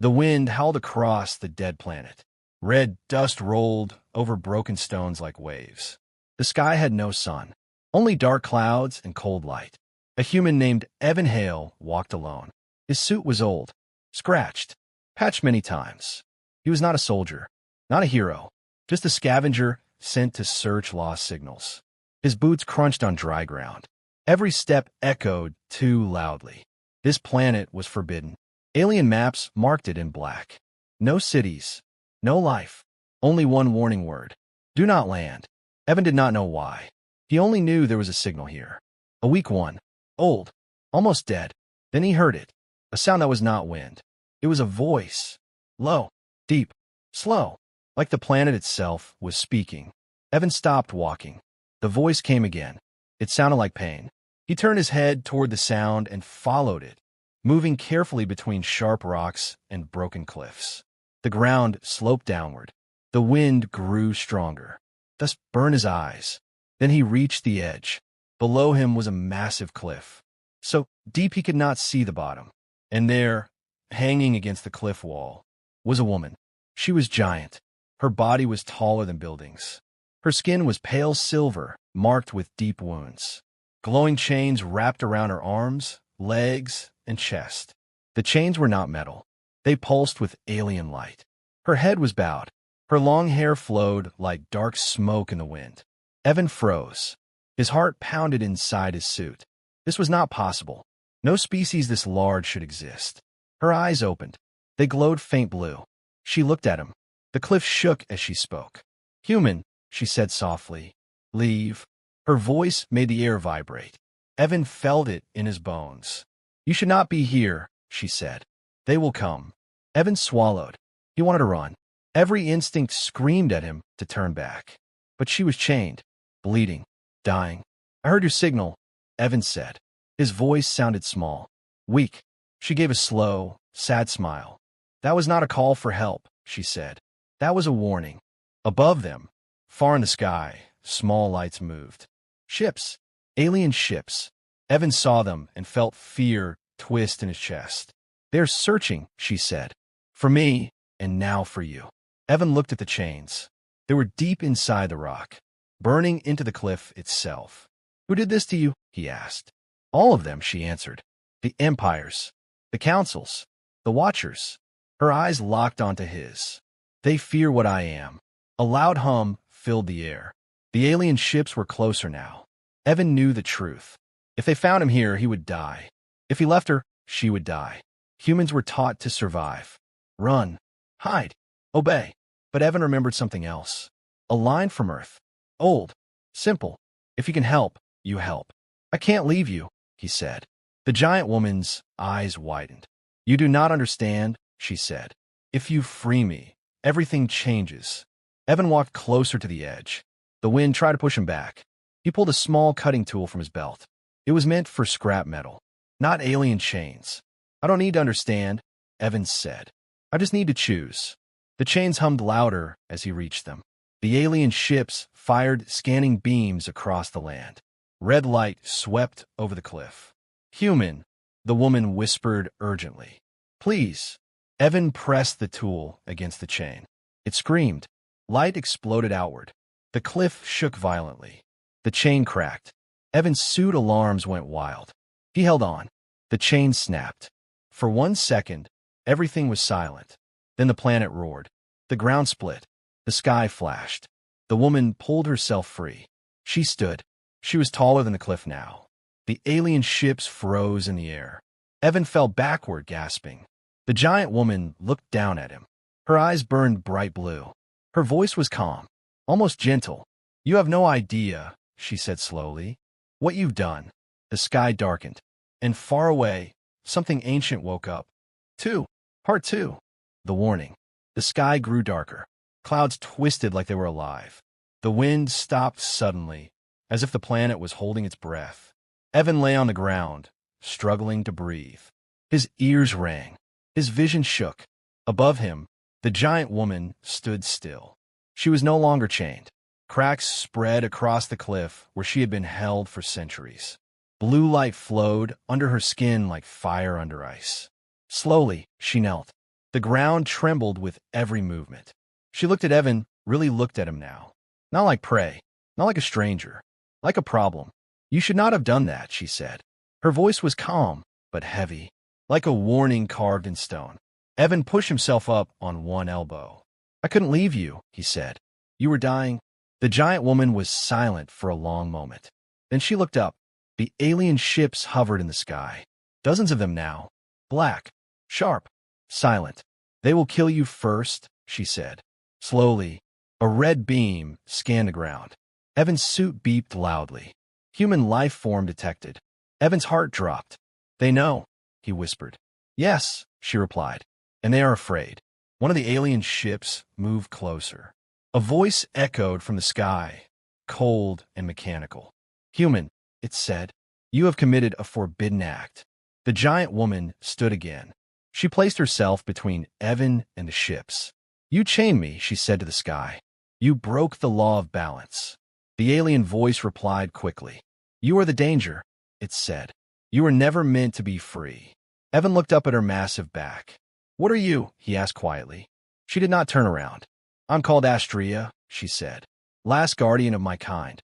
The wind howled across the dead planet. Red dust rolled over broken stones like waves. The sky had no sun, only dark clouds and cold light. A human named Evan Hale walked alone. His suit was old, scratched, patched many times. He was not a soldier, not a hero, just a scavenger sent to search lost signals. His boots crunched on dry ground. Every step echoed too loudly. This planet was forbidden. Alien maps marked it in black. No cities, no life, only one warning word. Do not land. Evan did not know why. He only knew there was a signal here. A weak one, old, almost dead. Then he heard it, a sound that was not wind. It was a voice, low, deep, slow, like the planet itself was speaking. Evan stopped walking. The voice came again. It sounded like pain. He turned his head toward the sound and followed it, moving carefully between sharp rocks and broken cliffs. The ground sloped downward. The wind grew stronger. Dust burned his eyes. Then he reached the edge. Below him was a massive cliff, so deep he could not see the bottom. And there, hanging against the cliff wall, was a woman. She was giant. Her body was taller than buildings. Her skin was pale silver, marked with deep wounds. Glowing chains wrapped around her arms, legs, and chest. The chains were not metal. They pulsed with alien light. Her head was bowed. Her long hair flowed like dark smoke in the wind. Evan froze. His heart pounded inside his suit. This was not possible. No species this large should exist. Her eyes opened. They glowed faint blue. She looked at him. The cliff shook as she spoke. "Human," she said softly. "Leave." Her voice made the air vibrate. Evan felt it in his bones. "You should not be here," she said. "They will come." Evan swallowed. He wanted to run. Every instinct screamed at him to turn back. But she was chained, bleeding, dying. "I heard your signal," Evan said. His voice sounded small, weak. She gave a slow, sad smile. "That was not a call for help," she said. "That was a warning." Above them, far in the sky, small lights moved. Ships. Alien ships. Evan saw them and felt fear twist in his chest. "They're searching," she said. "For me, and now for you." Evan looked at the chains. They were deep inside the rock, burning into the cliff itself. "Who did this to you?" he asked. "All of them," she answered. "The empires, the councils, the watchers." Her eyes locked onto his. "They fear what I am." A loud hum filled the air. The alien ships were closer now. Evan knew the truth. If they found him here, he would die. If he left her, she would die. Humans were taught to survive. Run. Hide. Obey. But Evan remembered something else. A line from Earth. Old. Simple. "If you can help, you help." "I can't leave you," he said. The giant woman's eyes widened. "You do not understand," she said. "If you free me, everything changes." Evan walked closer to the edge. The wind tried to push him back. He pulled a small cutting tool from his belt. It was meant for scrap metal, not alien chains. "I don't need to understand," Evan said. "I just need to choose." The chains hummed louder as he reached them. The alien ships fired scanning beams across the land. Red light swept over the cliff. "Human," the woman whispered urgently. "Please." Evan pressed the tool against the chain. It screamed. Light exploded outward. The cliff shook violently. The chain cracked. Evan's suit alarms went wild. He held on. The chain snapped. For 1 second, everything was silent. Then the planet roared. The ground split. The sky flashed. The woman pulled herself free. She stood. She was taller than the cliff now. The alien ships froze in the air. Evan fell backward, gasping. The giant woman looked down at him. Her eyes burned bright blue. Her voice was calm, almost gentle. "You have no idea," she said slowly, "what you've done." The sky darkened, and far away, something ancient woke up. Part 2. The warning. The sky grew darker. Clouds twisted like they were alive. The wind stopped suddenly, as if the planet was holding its breath. Evan lay on the ground, struggling to breathe. His ears rang. His vision shook. Above him, the giant woman stood still. She was no longer chained. Cracks spread across the cliff where she had been held for centuries. Blue light flowed under her skin like fire under ice. Slowly, she knelt. The ground trembled with every movement. She looked at Evan, really looked at him now. Not like prey, not like a stranger, like a problem. You should not have done that, she said. Her voice was calm, but heavy, like a warning carved in stone. Evan pushed himself up on one elbow. I couldn't leave you, he said. You were dying. The giant woman was silent for a long moment. Then she looked up. The alien ships hovered in the sky. Dozens of them now. Black, sharp, silent. They will kill you first, she said. Slowly, a red beam scanned the ground. Evan's suit beeped loudly. Human life form detected. Evan's heart dropped. They know, he whispered. Yes, she replied. And they are afraid. One of the alien ships moved closer. A voice echoed from the sky, cold and mechanical. Human, it said, you have committed a forbidden act. The giant woman stood again. She placed herself between Evan and the ships. You chained me, she said to the sky. You broke the law of balance. The alien voice replied quickly. You are the danger, it said. You were never meant to be free. Evan looked up at her massive back. What are you? He asked quietly. She did not turn around. I'm called Astria, she said. Last guardian of my kind.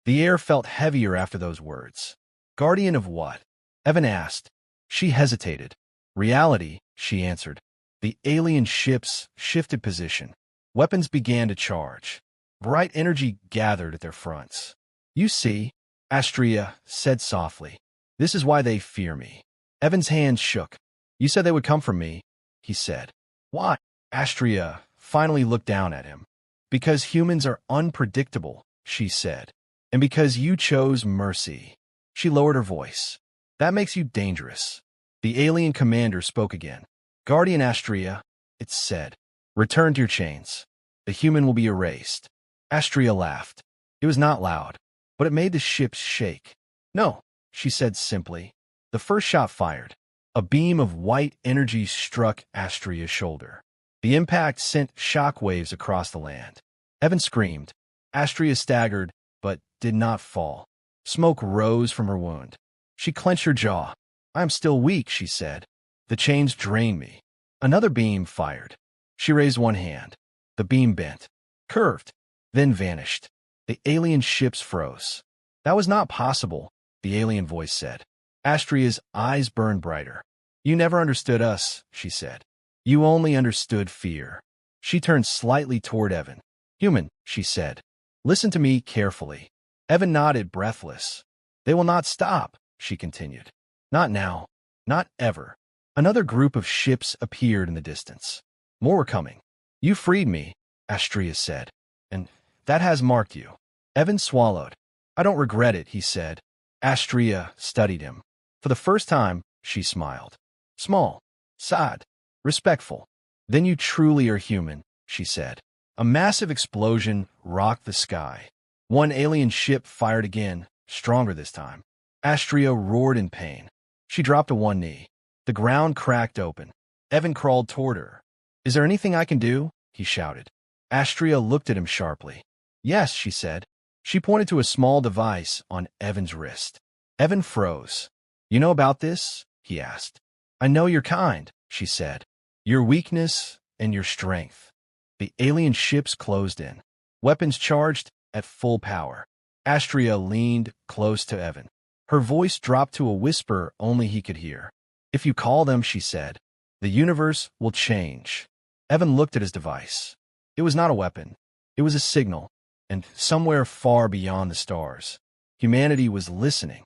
The air felt heavier after those words. Guardian of what? Evan asked. She hesitated. Reality, she answered. The alien ships shifted position. Weapons began to charge. Bright energy gathered at their fronts. You see, Astria said softly. This is why they fear me. Evan's hands shook. You said they would come for me, he said. Why? Astria finally looked down at him. Because humans are unpredictable, she said. And because you chose mercy. She lowered her voice. That makes you dangerous. The alien commander spoke again. Guardian Astria, it said. Return to your chains. The human will be erased. Astria laughed. It was not loud, but it made the ships shake. No, she said simply. The first shot fired. A beam of white energy struck Astria's shoulder. The impact sent shockwaves across the land. Evan screamed. Astria staggered, but did not fall. Smoke rose from her wound. She clenched her jaw. I am still weak, she said. The chains drain me. Another beam fired. She raised one hand. The beam bent, curved, then vanished. The alien ships froze. That was not possible, the alien voice said. Astria's eyes burned brighter. You never understood us, she said. You only understood fear. She turned slightly toward Evan. Human, she said. Listen to me carefully. Evan nodded, breathless. They will not stop, she continued. Not now. Not ever. Another group of ships appeared in the distance. More were coming. You freed me, Astria said. And that has marked you. Evan swallowed. I don't regret it, he said. Astria studied him. For the first time, she smiled. Small, sad, respectful. Then you truly are human, she said. A massive explosion rocked the sky. One alien ship fired again, stronger this time. Astria roared in pain. She dropped to one knee. The ground cracked open. Evan crawled toward her. Is there anything I can do? He shouted. Astria looked at him sharply. Yes, she said. She pointed to a small device on Evan's wrist. Evan froze. You know about this? He asked. I know your kind, she said. Your weakness and your strength. The alien ships closed in. Weapons charged at full power. Astria leaned close to Evan. Her voice dropped to a whisper only he could hear. If you call them, she said, the universe will change. Evan looked at his device. It was not a weapon. It was a signal. And somewhere far beyond the stars, humanity was listening.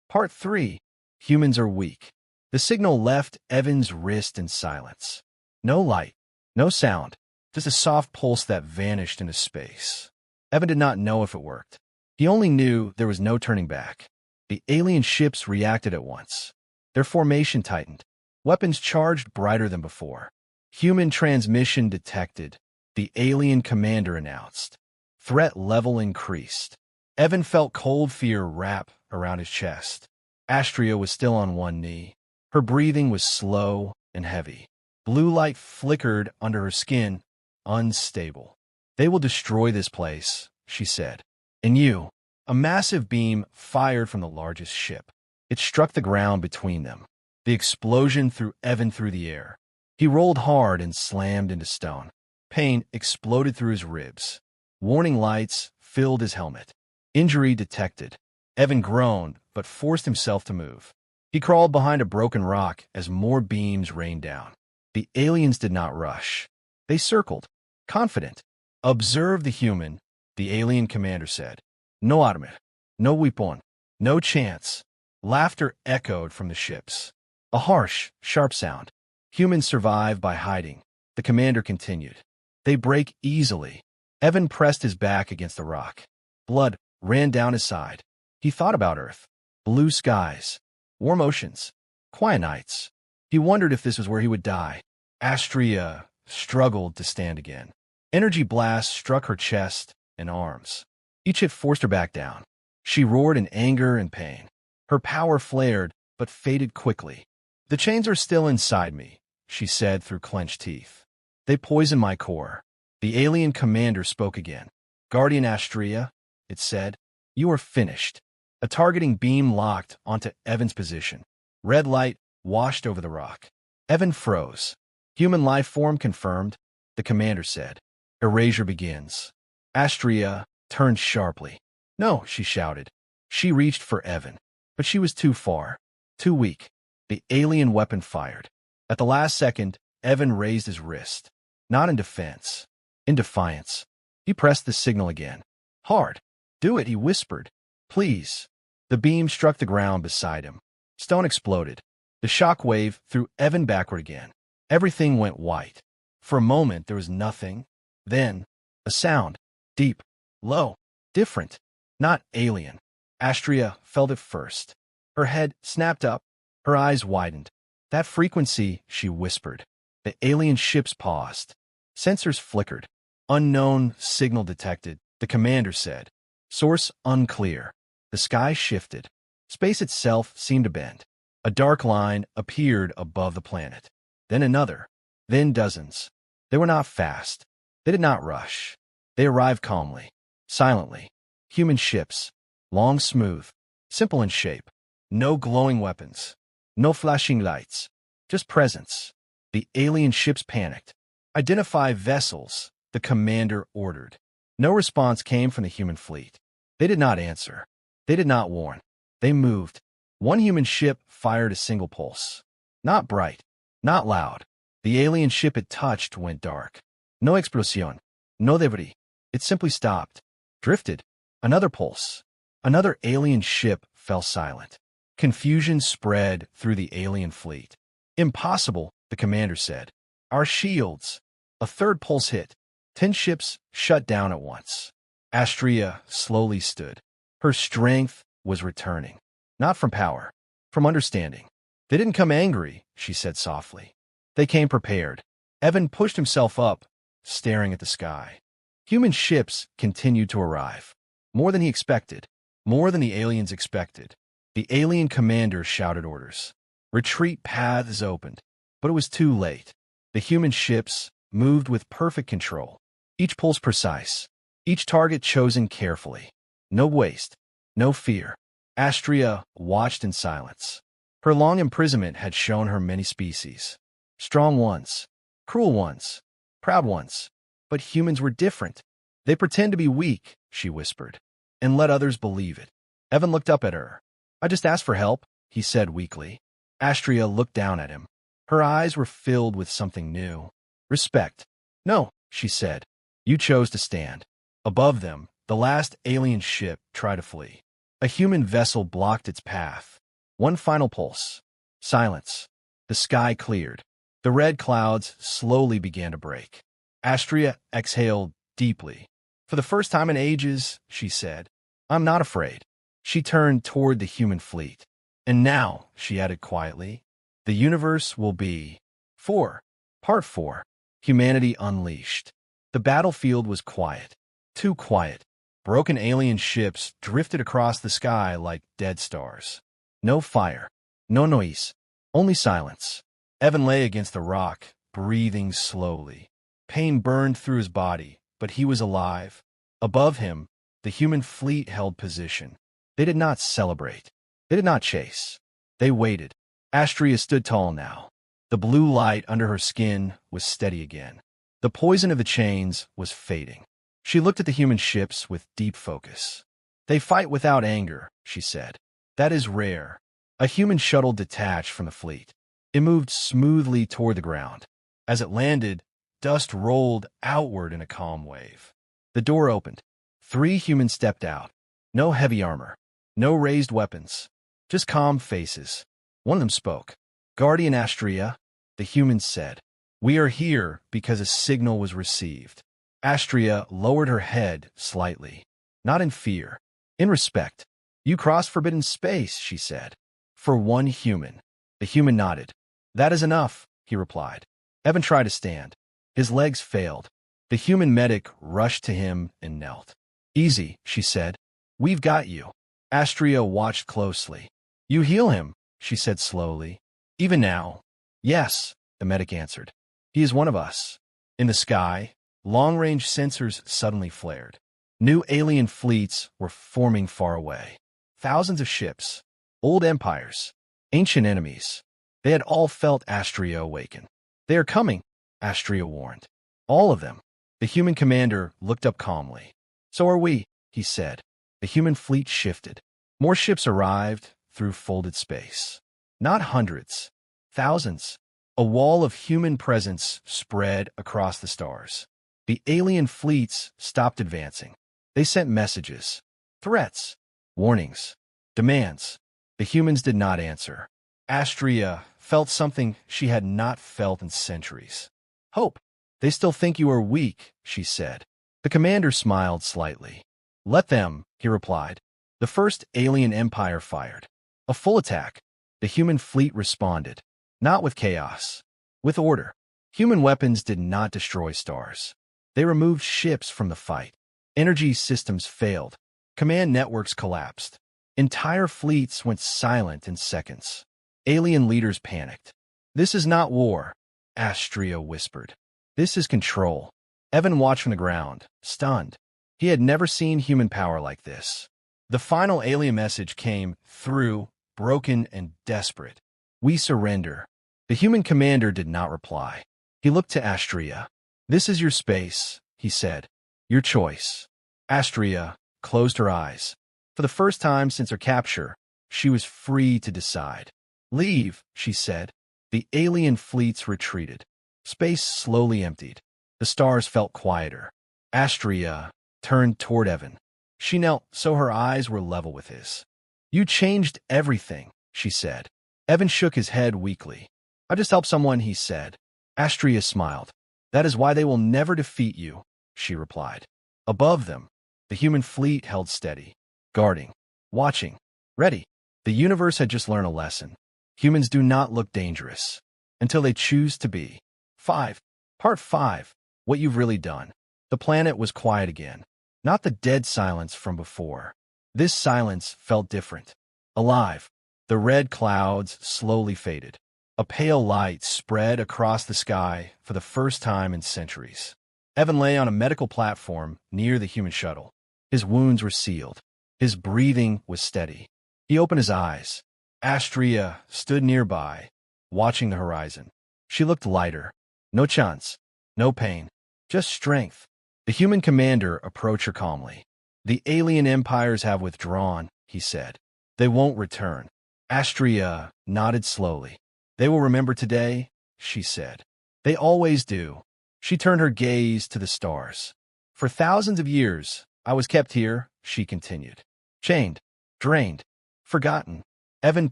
Part 3. Humans are weak. The signal left Evan's wrist in silence. No light, no sound, just a soft pulse that vanished into space. Evan did not know if it worked. He only knew there was no turning back. The alien ships reacted at once. Their formation tightened. Weapons charged brighter than before. Human transmission detected. The alien commander announced. Threat level increased. Evan felt cold fear wrap around his chest. Astria was still on one knee. Her breathing was slow and heavy. Blue light flickered under her skin, unstable. They will destroy this place, she said. And you. A massive beam fired from the largest ship. It struck the ground between them. The explosion threw Evan through the air. He rolled hard and slammed into stone. Pain exploded through his ribs. Warning lights filled his helmet. Injury detected. Evan groaned, but forced himself to move. He crawled behind a broken rock as more beams rained down. The aliens did not rush. They circled, confident. Observe the human, the alien commander said. No armor, no weapon, no chance. Laughter echoed from the ships. A harsh, sharp sound. Humans survive by hiding. The commander continued. They break easily. Evan pressed his back against the rock. Blood ran down his side. He thought about Earth. Blue skies. Warm oceans. Quiet nights. He wondered if this was where he would die. Astria struggled to stand again. Energy blasts struck her chest and arms. Each hit forced her back down. She roared in anger and pain. Her power flared, but faded quickly. The chains are still inside me, she said through clenched teeth. They poison my core. The alien commander spoke again. Guardian Astria, it said, you are finished. A targeting beam locked onto Evan's position. Red light washed over the rock. Evan froze. Human life form confirmed, the commander said. Erasure begins. Astria turned sharply. No, she shouted. She reached for Evan, but she was too far, too weak. The alien weapon fired. At the last second, Evan raised his wrist. Not in defense, in defiance. He pressed the signal again. Hard. Do it, he whispered. Please. The beam struck the ground beside him. Stone exploded. The shock wave threw Evan backward again. Everything went white. For a moment, there was nothing. Then, a sound. Deep, low, different, not alien. Astria felt it first. Her head snapped up. Her eyes widened. That frequency, she whispered. The alien ships paused. Sensors flickered. Unknown signal detected, the commander said. Source unclear. The sky shifted. Space itself seemed to bend. A dark line appeared above the planet. Then another. Then dozens. They were not fast. They did not rush. They arrived calmly, silently. Human ships. Long, smooth. Simple in shape. No glowing weapons. No flashing lights. Just presence. The alien ships panicked. Identify vessels, the commander ordered. No response came from the human fleet. They did not answer. They did not warn. They moved. One human ship fired a single pulse. Not bright. Not loud. The alien ship it touched went dark. No explosion. No debris. It simply stopped. Drifted. Another pulse. Another alien ship fell silent. Confusion spread through the alien fleet. Impossible, the commander said. Our shields. A third pulse hit. 10 ships shut down at once. Astria slowly stood. Her strength was returning. Not from power. From understanding. They didn't come angry, she said softly. They came prepared. Evan pushed himself up, staring at the sky. Human ships continued to arrive. More than he expected. More than the aliens expected. The alien commander shouted orders. Retreat paths opened. But it was too late. The human ships moved with perfect control. Each pulse precise. Each target chosen carefully. No waste. No fear. Astria watched in silence. Her long imprisonment had shown her many species. Strong ones. Cruel ones. Proud ones. But humans were different. They pretend to be weak, she whispered, and let others believe it. Evan looked up at her. I just asked for help, he said weakly. Astria looked down at him. Her eyes were filled with something new. Respect. No, she said. You chose to stand. Above them, the last alien ship tried to flee. A human vessel blocked its path. One final pulse. Silence. The sky cleared. The red clouds slowly began to break. Astria exhaled deeply. For the first time in ages, she said, I'm not afraid. She turned toward the human fleet. And now, she added quietly, the universe will be 4. Part 4. Humanity Unleashed. The battlefield was quiet. Too quiet. Broken alien ships drifted across the sky like dead stars. No fire. No noise. Only silence. Evan lay against the rock, breathing slowly. Pain burned through his body, but he was alive. Above him, the human fleet held position. They did not celebrate. They did not chase. They waited. Astria stood tall now. The blue light under her skin was steady again. The poison of the chains was fading. She looked at the human ships with deep focus. They fight without anger, she said. That is rare. A human shuttle detached from the fleet. It moved smoothly toward the ground. As it landed, dust rolled outward in a calm wave. The door opened. 3 humans stepped out. No heavy armor. No raised weapons. Just calm faces. One of them spoke. Guardian Astria, the humans said. We are here because a signal was received. Astria lowered her head slightly. Not in fear. In respect. You crossed forbidden space, she said. For one human. The human nodded. That is enough, he replied. Evan tried to stand. His legs failed. The human medic rushed to him and knelt. Easy, she said. We've got you. Astria watched closely. You heal him, she said slowly. Even now? Yes, the medic answered. He is one of us. In the sky, long-range sensors suddenly flared. New alien fleets were forming far away. Thousands of ships, old empires, ancient enemies. They had all felt Astria awaken. They are coming, Astria warned. All of them. The human commander looked up calmly. So are we, he said. The human fleet shifted. More ships arrived through folded space. Not hundreds, thousands. A wall of human presence spread across the stars. The alien fleets stopped advancing. They sent messages, threats, warnings, demands. The humans did not answer. Astria felt something she had not felt in centuries. Hope. They still think you are weak, she said. The commander smiled slightly. Let them, he replied. The first alien empire fired. A full attack. The human fleet responded. Not with chaos. With order. Human weapons did not destroy stars. They removed ships from the fight. Energy systems failed. Command networks collapsed. Entire fleets went silent in seconds. Alien leaders panicked. This is not war, Astria whispered. This is control. Evan watched from the ground, stunned. He had never seen human power like this. The final alien message came through, broken and desperate. We surrender. The human commander did not reply. He looked to Astria. This is your space, he said. Your choice. Astria closed her eyes. For the first time since her capture, she was free to decide. Leave, she said. The alien fleets retreated. Space slowly emptied. The stars felt quieter. Astria turned toward Evan. She knelt so her eyes were level with his. You changed everything, she said. Evan shook his head weakly. I just helped someone, he said. Astria smiled. That is why they will never defeat you, she replied. Above them, the human fleet held steady, guarding, watching, ready. The universe had just learned a lesson. Humans do not look dangerous until they choose to be. 5. Part 5. What you've really done. The planet was quiet again. Not the dead silence from before. This silence felt different. Alive. The red clouds slowly faded. A pale light spread across the sky for the first time in centuries. Evan lay on a medical platform near the human shuttle. His wounds were sealed. His breathing was steady. He opened his eyes. Astria stood nearby, watching the horizon. She looked lighter. No chance. No pain. Just strength. The human commander approached her calmly. The alien empires have withdrawn, he said. They won't return. Astria nodded slowly. They will remember today, she said. They always do. She turned her gaze to the stars. For thousands of years, I was kept here, she continued. Chained, drained, forgotten. Evan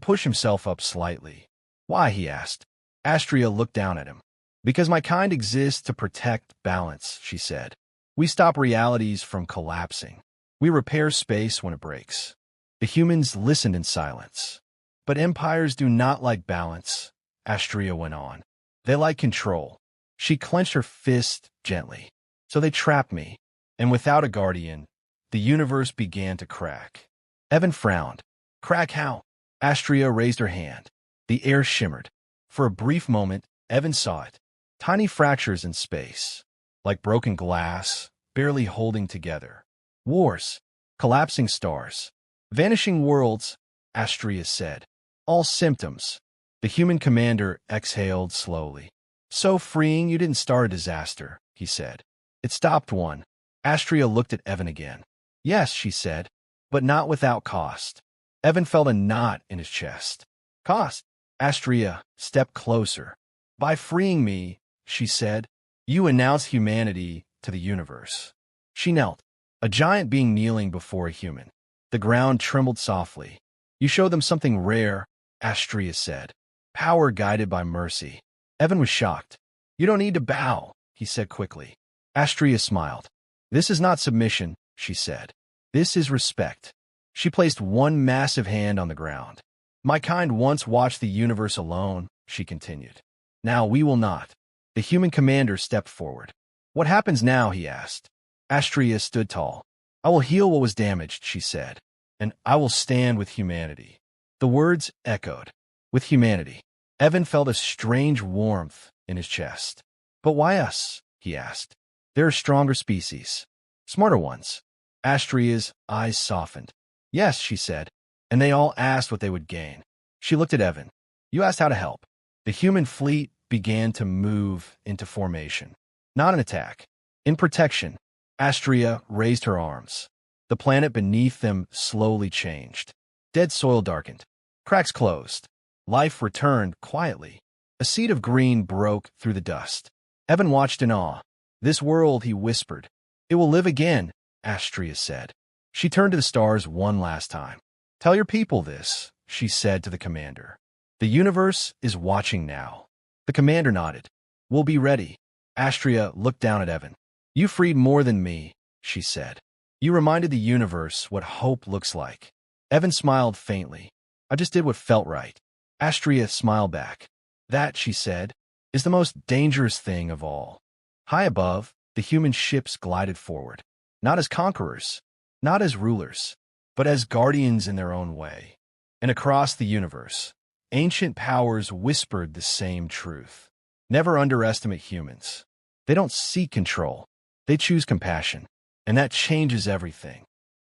pushed himself up slightly. Why, he asked. Astria looked down at him. Because my kind exists to protect balance, she said. We stop realities from collapsing. We repair space when it breaks. The humans listened in silence. But empires do not like balance, Astria went on. They like control. She clenched her fist gently. So they trapped me. And without a guardian, the universe began to crack. Evan frowned. Crack how? Astria raised her hand. The air shimmered. For a brief moment, Evan saw it. Tiny fractures in space. Like broken glass, barely holding together. Wars. Collapsing stars. Vanishing worlds, Astria said. All symptoms. The human commander exhaled slowly. So freeing you didn't start a disaster, he said. It stopped one. Astria looked at Evan again. Yes, she said, but not without cost. Evan felt a knot in his chest. Cost? Astria stepped closer. By freeing me, she said, you announce humanity to the universe. She knelt, a giant being kneeling before a human. The ground trembled softly. You show them something rare, Astria said. Power guided by mercy. Evan was shocked. You don't need to bow, he said quickly. Astria smiled. This is not submission, she said. This is respect. She placed one massive hand on the ground. My kind once watched the universe alone, she continued. Now we will not. The human commander stepped forward. What happens now, he asked. Astria stood tall. I will heal what was damaged, she said, and I will stand with humanity. The words echoed. With humanity. Evan felt a strange warmth in his chest. But why us? He asked. There are stronger species. Smarter ones. Astria's eyes softened. Yes, she said, and they all asked what they would gain. She looked at Evan. You asked how to help. The human fleet began to move into formation. Not an attack. In protection. Astria raised her arms. The planet beneath them slowly changed. Dead soil darkened. Cracks closed. Life returned quietly. A seed of green broke through the dust. Evan watched in awe. This world, he whispered. It will live again, Astria said. She turned to the stars one last time. Tell your people this, she said to the commander. The universe is watching now. The commander nodded. We'll be ready. Astria looked down at Evan. You freed more than me, she said. You reminded the universe what hope looks like. Evan smiled faintly. I just did what felt right. Astria smiled back. That, she said, is the most dangerous thing of all. High above, the human ships glided forward. Not as conquerors, not as rulers, but as guardians in their own way. And across the universe, ancient powers whispered the same truth. Never underestimate humans. They don't seek control. They choose compassion. And that changes everything.